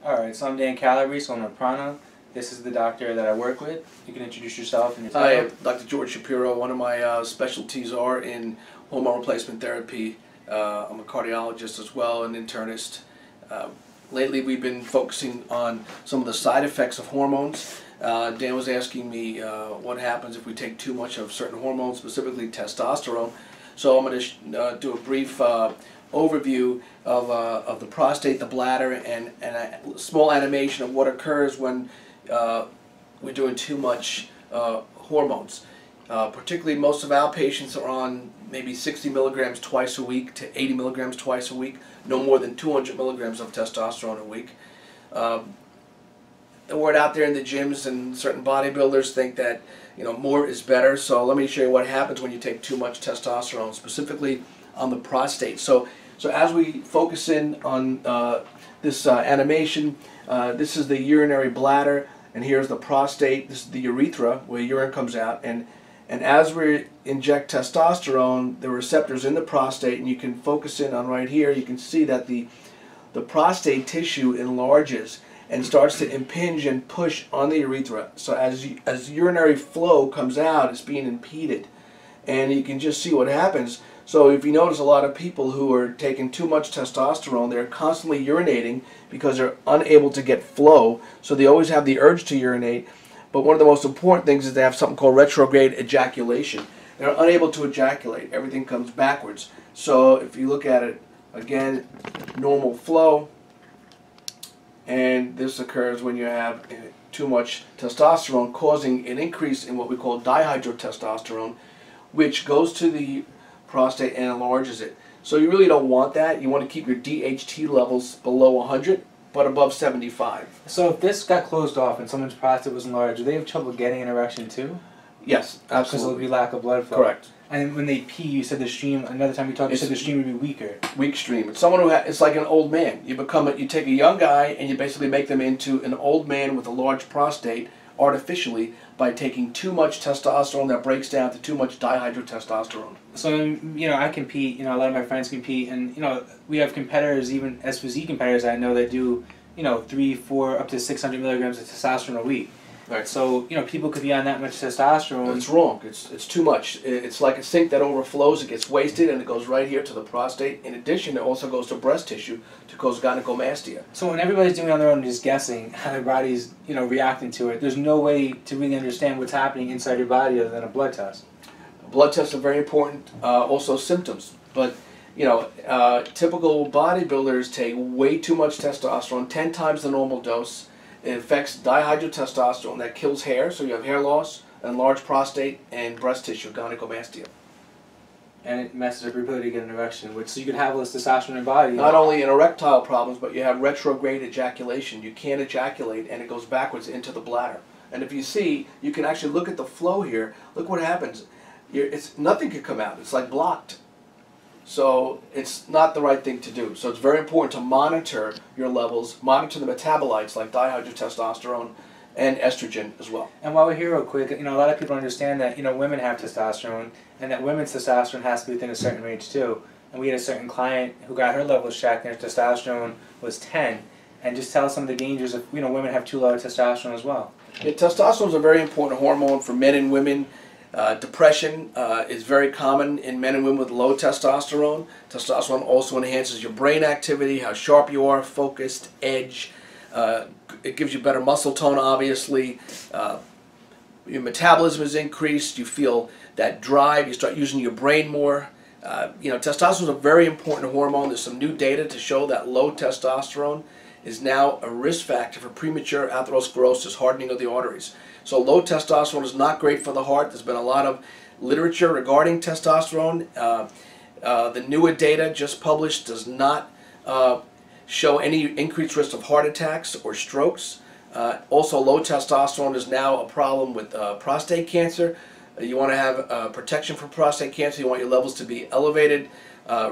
Alright, so I'm Dan Calabrese, so I'm a prana. This is the doctor that I work with. You can introduce yourself and your title. Hi, I'm Dr. George Shapiro. One of my specialties are in hormone replacement therapy. I'm a cardiologist as well, an internist. Lately we've been focusing on some of the side effects of hormones. Dan was asking me what happens if we take too much of certain hormones, specifically testosterone. So I'm going to do a brief overview of the prostate, the bladder, and a small animation of what occurs when we're doing too much hormones. Particularly, most of our patients are on maybe 60 milligrams twice a week to 80 milligrams twice a week, no more than 200 milligrams of testosterone a week. The word out there in the gyms and certain bodybuilders think that more is better. So let me show you what happens when you take too much testosterone, specifically on the prostate. So as we focus in on this animation, this is the urinary bladder, and here's the prostate. This is the urethra where urine comes out, and as we inject testosterone, the receptors in the prostate, and you can focus in on right here, you can see that the prostate tissue enlarges and starts to impinge and push on the urethra. So as urinary flow comes out, it's being impeded, and you can just see what happens. So if you notice, a lot of people who are taking too much testosterone, they're constantly urinating because they're unable to get flow, so they always have the urge to urinate. But one of the most important things is they have something called retrograde ejaculation. They're unable to ejaculate. Everything comes backwards. So if you look at it, again, normal flow, and this occurs when you have too much testosterone, causing an increase in what we call dihydrotestosterone, which goes to the prostate and enlarges it. So you really don't want that. You want to keep your DHT levels below 100, but above 75. So if this got closed off and someone's prostate was enlarged, do they have trouble getting an erection too? Yes, absolutely. Because there would be lack of blood flow. Correct. And when they pee, you said the stream, another time you talked, you said the stream would be weaker. Weak stream. It's someone who it's like an old man. You take a young guy and you basically make them into an old man with a large prostate artificially by taking too much testosterone that breaks down to too much dihydrotestosterone. So, I compete, a lot of my friends compete, and, we have competitors, even SPZ competitors I know that do, 3, 4, up to 600 milligrams of testosterone a week. Right. So, people could be on that much testosterone. It's wrong. It's too much. It's like a sink that overflows. It gets wasted, and it goes right here to the prostate. In addition, it also goes to breast tissue to cause gynecomastia. So when everybody's doing it on their own and just guessing how their body's, reacting to it, there's no way to really understand what's happening inside your body other than a blood test. Blood tests are very important. Also symptoms. But, typical bodybuilders take way too much testosterone, 10 times the normal dose. It affects dihydrotestosterone that kills hair, so you have hair loss, enlarged prostate, and breast tissue, gynecomastia. And it messes up your ability to get an erection, so you could have less testosterone in your body. Not only in erectile problems, but you have retrograde ejaculation. You can't ejaculate, and it goes backwards into the bladder. And if you see, you can actually look at the flow here. Look what happens. Nothing could come out. It's like blocked. So it's not the right thing to do. So it's very important to monitor your levels, monitor the metabolites like dihydrotestosterone and estrogen as well. And while we're here real quick, a lot of people understand that, women have testosterone, and that women's testosterone has to be within a certain range too. And we had a certain client who got her levels checked and her testosterone was 10. And just tell us some of the dangers of, women have too low testosterone as well. Yeah, testosterone is a very important hormone for men and women. Depression is very common in men and women with low testosterone. Testosterone also enhances your brain activity, how sharp you are, focused, edge. It gives you better muscle tone, obviously. Your metabolism is increased. You feel that drive. You start using your brain more. Testosterone is a very important hormone. There's some new data to show that low testosterone is now a risk factor for premature atherosclerosis, hardening of the arteries. So low testosterone is not great for the heart. There's been a lot of literature regarding testosterone. The newer data just published does not show any increased risk of heart attacks or strokes. Also, low testosterone is now a problem with prostate cancer. You want to have protection from prostate cancer. You want your levels to be elevated.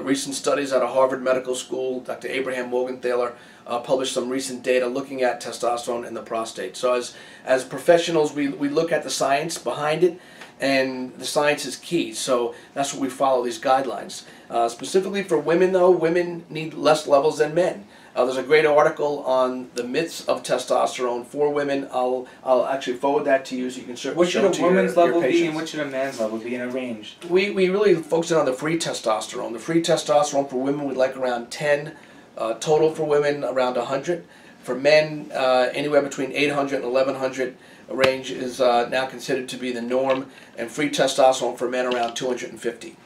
Recent studies out of Harvard Medical School, Dr. Abraham Morgenthaler, published some recent data looking at testosterone in the prostate. So as professionals, we look at the science behind it, and the science is key. So that's what we follow, these guidelines. Specifically for women, though, women need less levels than men. There's a great article on the myths of testosterone for women. I'll actually forward that to you so you can show What should a to your woman's level be patients. and what should a man's level be in a range? We really focus on the free testosterone. The free testosterone for women we'd like around 10, total for women around 100. For men, anywhere between 800 and 1100 range is now considered to be the norm, and free testosterone for men around 250.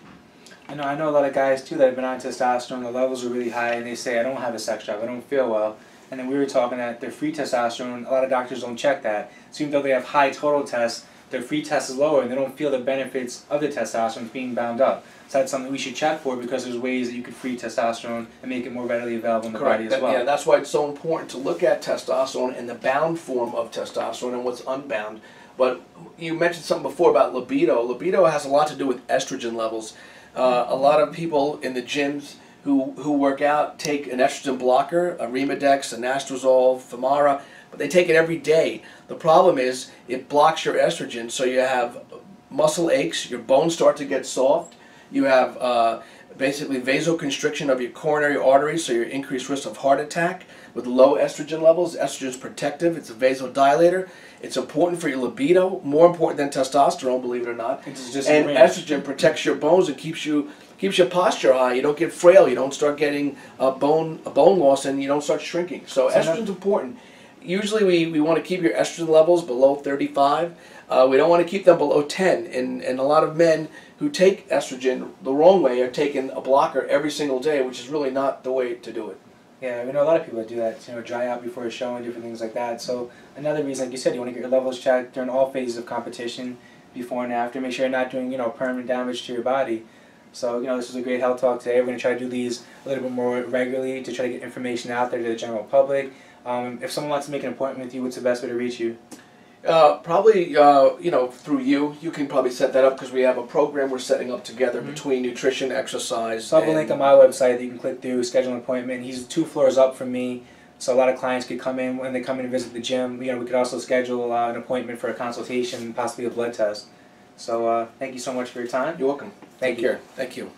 I know a lot of guys too that have been on testosterone, the levels are really high, and they say, I don't have a sex drive, I don't feel well. And then we were talking that their free testosterone, a lot of doctors don't check that. So even though they have high total tests, their free test is lower, and they don't feel the benefits of the testosterone being bound up. So that's something we should check for, because there's ways that you could free testosterone and make it more readily available in the body as well. Yeah, that's why it's so important to look at testosterone and the bound form of testosterone and what's unbound. But you mentioned something before about libido. Libido has a lot to do with estrogen levels. A lot of people in the gyms who work out take an estrogen blocker, a Remodex, an Anastrozole, Femara, but they take it every day. The problem is it blocks your estrogen, so you have muscle aches, your bones start to get soft, you have basically vasoconstriction of your coronary arteries, so you're increased risk of heart attack. With low estrogen levels, estrogen is protective, it's a vasodilator, it's important for your libido, more important than testosterone, believe it or not. And estrogen protects your bones and keeps your posture high. You don't get frail, you don't start getting bone loss, and you don't start shrinking. So estrogen's important. Usually we want to keep your estrogen levels below 35. We don't want to keep them below 10. And a lot of men who take estrogen the wrong way are taking a blocker every single day, which is really not the way to do it. Yeah, we know a lot of people that do that, dry out before a show and different things like that. So another reason, like you said, you want to get your levels checked during all phases of competition, before and after. Make sure you're not doing, permanent damage to your body. So, this was a great health talk today. We're going to try to do these a little bit more regularly to try to get information out there to the general public. If someone wants to make an appointment with you, what's the best way to reach you? Probably, through you. You can probably set that up because we have a program we're setting up together between nutrition, exercise. So I have a link on my website that you can click through, schedule an appointment. He's 2 floors up from me, so a lot of clients could come in when they come in and visit the gym. We could also schedule an appointment for a consultation, possibly a blood test. So thank you so much for your time. You're welcome. Take care. Thank you.